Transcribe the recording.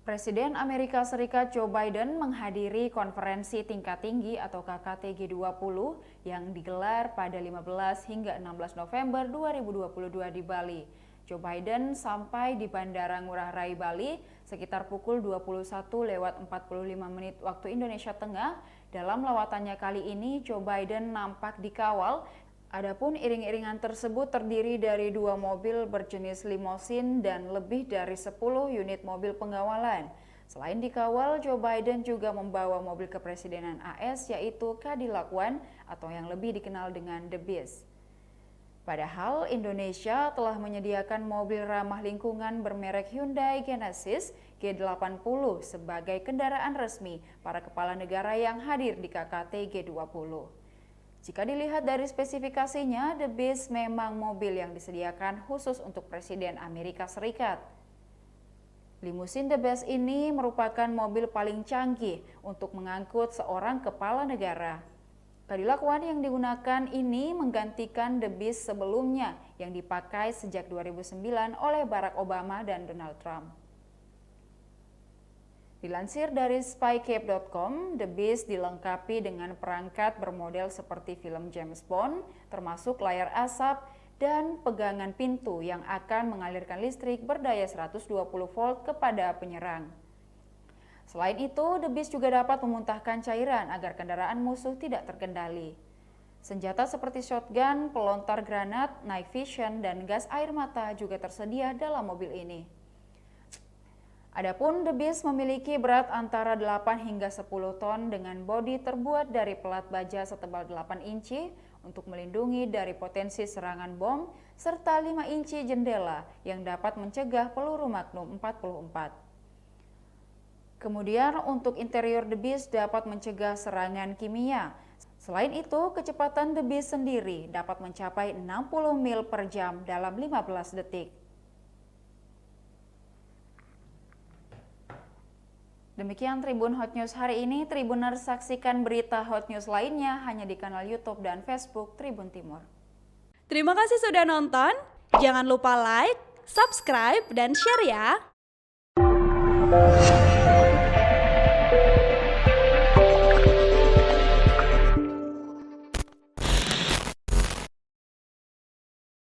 Presiden Amerika Serikat Joe Biden menghadiri konferensi tingkat tinggi atau KKT G20 yang digelar pada 15 hingga 16 November 2022 di Bali. Joe Biden sampai di Bandara Ngurah Rai Bali sekitar pukul 21:45 waktu Indonesia Tengah. Dalam lawatannya kali ini, Joe Biden nampak dikawal. Adapun iring-iringan tersebut terdiri dari 2 mobil berjenis limosin dan lebih dari 10 unit mobil pengawalan. Selain dikawal, Joe Biden juga membawa mobil kepresidenan AS yaitu Cadillac One atau yang lebih dikenal dengan The Beast. Padahal Indonesia telah menyediakan mobil ramah lingkungan bermerek Hyundai Genesis G80 sebagai kendaraan resmi para kepala negara yang hadir di KKT G20. Jika dilihat dari spesifikasinya, The Beast memang mobil yang disediakan khusus untuk Presiden Amerika Serikat. Limusin The Beast ini merupakan mobil paling canggih untuk mengangkut seorang kepala negara. Cadillac One yang digunakan ini menggantikan The Beast sebelumnya yang dipakai sejak 2009 oleh Barack Obama dan Donald Trump. Dilansir dari spycape.com, The Beast dilengkapi dengan perangkat bermodel seperti film James Bond, termasuk layar asap dan pegangan pintu yang akan mengalirkan listrik berdaya 120 volt kepada penyerang. Selain itu, The Beast juga dapat memuntahkan cairan agar kendaraan musuh tidak terkendali. Senjata seperti shotgun, pelontar granat, night vision, dan gas air mata juga tersedia dalam mobil ini. Adapun The Beast memiliki berat antara 8 hingga 10 ton dengan bodi terbuat dari pelat baja setebal 8 inci untuk melindungi dari potensi serangan bom, serta 5 inci jendela yang dapat mencegah peluru Magnum 44. Kemudian untuk interior The Beast dapat mencegah serangan kimia. Selain itu, kecepatan The Beast sendiri dapat mencapai 60 mil per jam dalam 15 detik. Demikian Tribun Hot News hari ini. Tribuners, saksikan berita Hot News lainnya hanya di kanal YouTube dan Facebook Tribun Timur. Terima kasih sudah nonton. Jangan lupa like, subscribe, dan share ya.